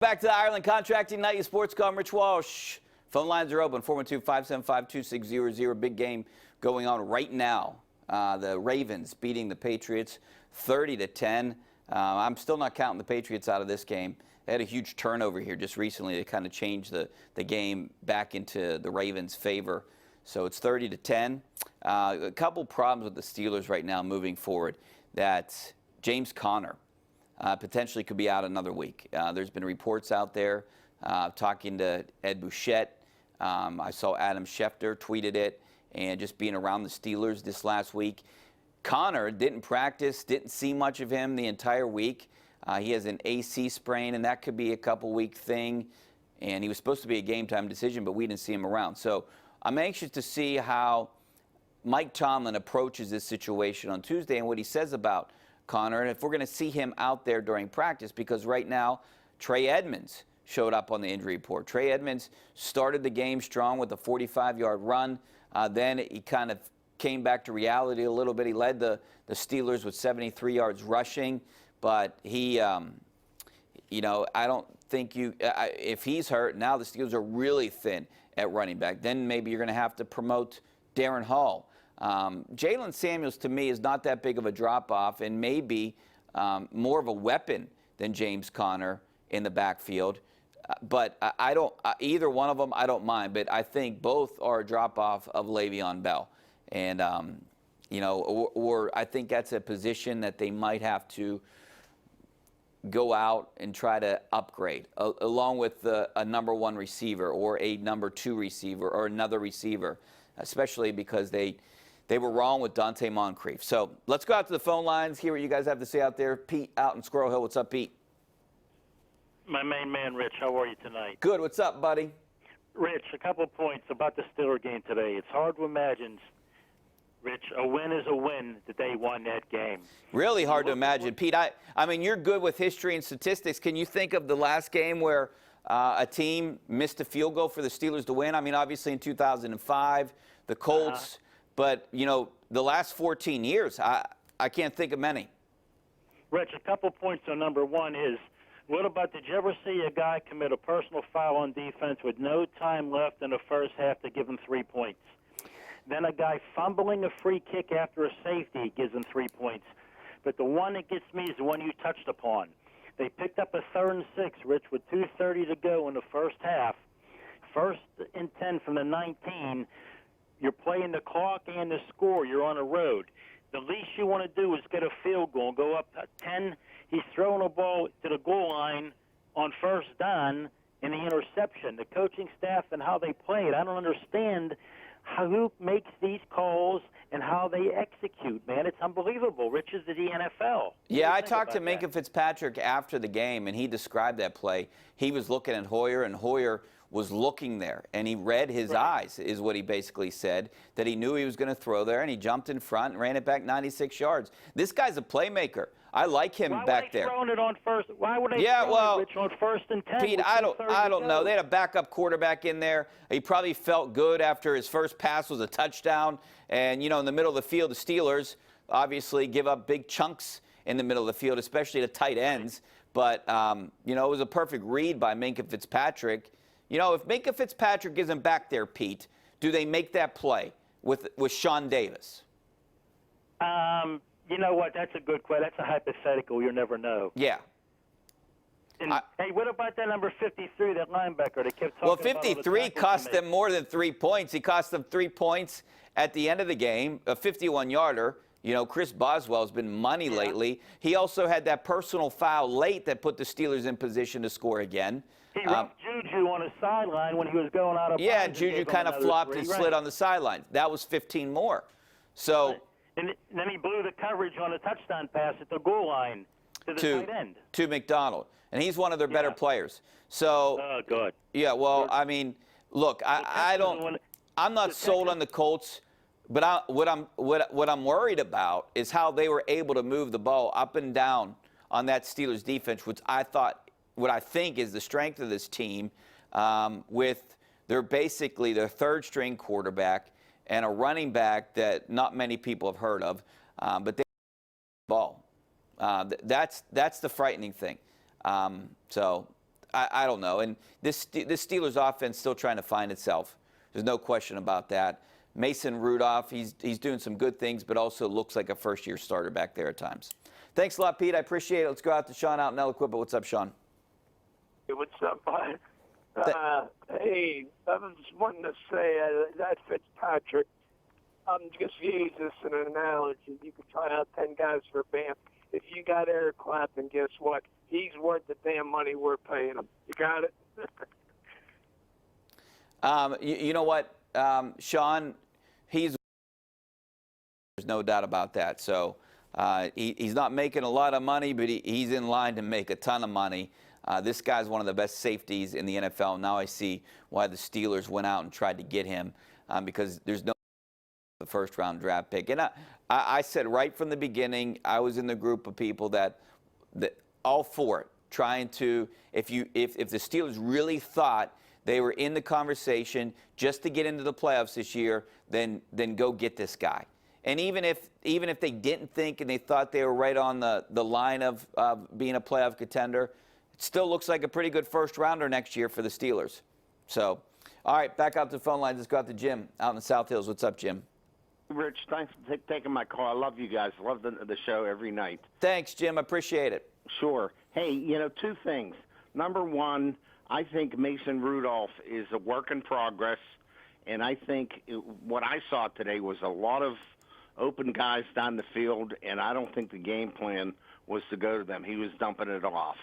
Back to the Ireland Contracting Night Sports Call. I'm Rich Walsh. Phone lines are open, 412-575-2600. Big game going on right now. The Ravens beating the Patriots 30-10. I'm still not counting the Patriots out of this game. They had a huge turnover here just recently. They kind of changed the game back into the Ravens' favor. So it's 30-10. A couple problems with the Steelers right now moving forward. That James Conner potentially could be out another week. There's been reports out there talking to Ed Bouchette. I saw Adam Schefter tweeted it, and just being around the Steelers this last week. Conner didn't practice, didn't see much of him the entire week. He has an AC sprain, and that could be a couple-week thing. And he was supposed to be a game-time decision, but we didn't see him around. So I'm anxious to see how Mike Tomlin approaches this situation on Tuesday and what he says about Conner, and if we're going to see him out there during practice, because right now Trey Edmonds showed up on the injury report. Trey Edmonds started the game strong with a 45-yard run. Then he kind of came back to reality a little bit. He led the Steelers with 73 yards rushing, but he, I don't think if he's hurt, now the Steelers are really thin at running back. Then maybe you're going to have to promote Darren Hall. Jalen Samuels, to me, is not that big of a drop-off and maybe more of a weapon than James Conner in the backfield. But I don't either one of them I don't mind, but I think both are a drop-off of Le'Veon Bell. And, or I think that's a position that they might have to go out and try to upgrade, along with a number one receiver or a number two receiver or another receiver, especially because they were wrong with Dante Moncrief. So let's go out to the phone lines, hear what you guys have to say out there. Pete out in Squirrel Hill. What's up, Pete? My main man, Rich. How are you tonight? Good. What's up, buddy? Rich, a couple of points about the Steelers game today. It's hard to imagine, Rich, a win is a win that they won that game. Really hard to imagine. Pete, I mean, you're good with history and statistics. Can you think of the last game where a team missed a field goal for the Steelers to win? I mean, obviously in 2005, the Colts, but, the last 14 years, I can't think of many. Rich, a couple points on number one is, what about, did you ever see a guy commit a personal foul on defense with no time left in the first half to give him 3 points? Then a guy fumbling a free kick after a safety gives him 3 points. But the one that gets me is the one you touched upon. They picked up a 3rd and 6, Rich, with 2:30 to go in the first half. 1st and 10 from the 19. You're playing the clock and the score. You're on the road. The least you want to do is get a field goal and go up 10. He's throwing a ball to the goal line on 1st down in the interception. The coaching staff and how they play it, I don't understand who makes these calls and how they execute, man. It's unbelievable. Rich, is the NFL. Yeah, I talked to Minkah Fitzpatrick after the game, and he described that play. He was looking at Hoyer, and Hoyer was looking there, and he read his eyes, is what he basically said, that he knew he was going to throw there, and he jumped in front and ran it back 96 yards. This guy's a playmaker. I like him back there. Why would they throw it on first? Why would they throw it, Rich, on 1st and 10? Pete, I don't know. They had a backup quarterback in there. He probably felt good after his first pass was a touchdown. And, in the middle of the field, the Steelers obviously give up big chunks in the middle of the field, especially to tight ends. But, it was a perfect read by Minkah Fitzpatrick. If Minkah Fitzpatrick isn't back there, Pete, do they make that play with Sean Davis? You know what? That's a good question. That's a hypothetical. You'll never know. Yeah. And, hey, what about that number 53, that linebacker? They kept talking well, 53 cost them more than 3 points. He cost them 3 points at the end of the game, a 51-yarder. Chris Boswell's been money lately. He also had that personal foul late that put the Steelers in position to score again. He roughed Juju on his sideline when he was going out of bounds. Yeah, and Juju kind of flopped and slid on the sideline. That was 15 more. So. And then he blew the coverage on a touchdown pass at the goal line to the tight end. To McDonald. And he's one of their better players. So. Oh, good. Yeah, well, I mean, look, I'm not sold on the Colts, but what I'm worried about is how they were able to move the ball up and down on that Steelers defense, what I think is the strength of this team, with their 3rd string quarterback and a running back that not many people have heard of, but they ball. That's the frightening thing. So I don't know. And this Steelers offense still trying to find itself. There's no question about that. Mason Rudolph, he's doing some good things, but also looks like a first-year starter back there at times. Thanks a lot, Pete. I appreciate it. Let's go out to Sean out in Eloquippa. What's up, Sean? Hey, what's up, bud? Hey, I was just wanting to say that Fitzpatrick, I'm just using this as an analogy. You could try out 10 guys for Bam. If you got Eric Clapton, guess what? He's worth the damn money we're paying him. You got it? You know what, Sean? There's no doubt about that. So he's not making a lot of money, but he's in line to make a ton of money. This guy's one of the best safeties in the NFL. Now I see why the Steelers went out and tried to get him because there's no the first-round draft pick. And I said right from the beginning, I was in the group of people that all for it, trying to, if the Steelers really thought they were in the conversation just to get into the playoffs this year, then go get this guy. And even if they didn't think and they thought they were right on the line of being a playoff contender, it still looks like a pretty good first-rounder next year for the Steelers. So, all right, back out to the phone lines. Let's go out to Jim out in the South Hills. What's up, Jim? Rich, thanks for taking my call. I love you guys. I love the show every night. Thanks, Jim. I appreciate it. Sure. Hey, two things. Number one, I think Mason Rudolph is a work in progress, and I think what I saw today was a lot of open guys down the field, and I don't think the game plan was to go to them. He was dumping it off,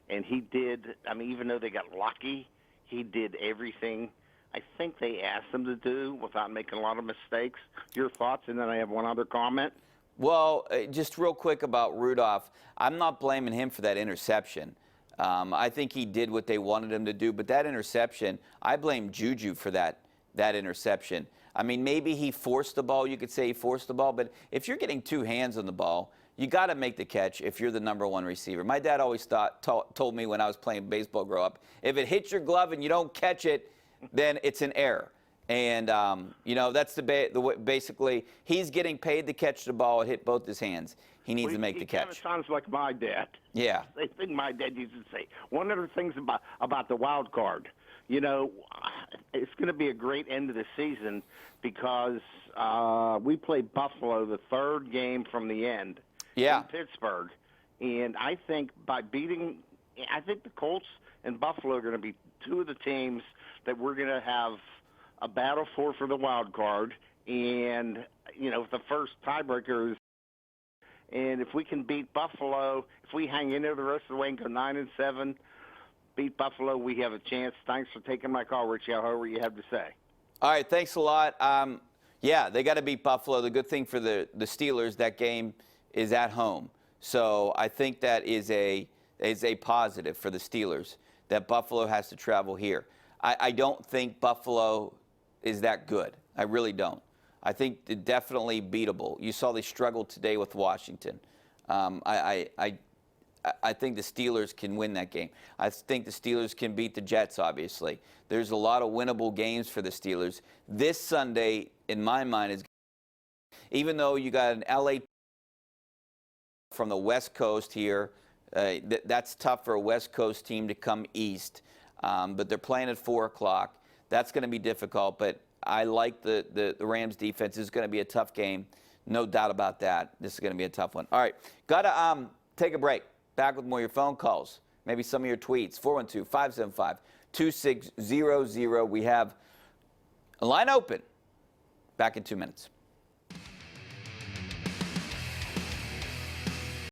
and he did. I mean, even though they got lucky, he did everything I think they asked him to do without making a lot of mistakes. Your thoughts? And then I have one other comment. Well, just real quick about Rudolph, I'm not blaming him for that interception. I think he did what they wanted him to do, but that interception, I blame Juju for that interception. I mean, maybe he forced the ball. You could say he forced the ball, but if you're getting two hands on the ball, you got to make the catch if you're the number one receiver. My dad always told me when I was playing baseball growing up, if it hits your glove and you don't catch it, then it's an error. And, that's basically he's getting paid to catch the ball. It hit both his hands. He needs to make the catch. He kind of sounds like my dad. Yeah. They think my dad used to say. One of the things about the wild card, it's going to be a great end of the season because we play Buffalo the third game from the end in Pittsburgh. And I think I think the Colts and Buffalo are going to be two of the teams that we're going to have a battle for the wild card. And, the first tiebreaker is, and if we can beat Buffalo, if we hang in there the rest of the way and go 9-7, beat Buffalo, we have a chance. Thanks for taking my call, Richie. However you have to say. All right, thanks a lot. They got to beat Buffalo. The good thing for the Steelers, that game is at home. So I think that is a positive for the Steelers, that Buffalo has to travel here. I don't think Buffalo is that good. I really don't. I think they're definitely beatable. You saw they struggled today with Washington. I think the Steelers can win that game. I think the Steelers can beat the Jets, obviously. There's a lot of winnable games for the Steelers. This Sunday, in my mind, is even though you got an LA from the West Coast here, that's tough for a West Coast team to come east. But they're playing at 4 o'clock. That's going to be difficult, but I like the Rams defense. This is going to be a tough game. No doubt about that. This is going to be a tough one. All right, got to take a break. Back with more of your phone calls, maybe some of your tweets. 412-575-2600. We have a line open. Back in 2 minutes.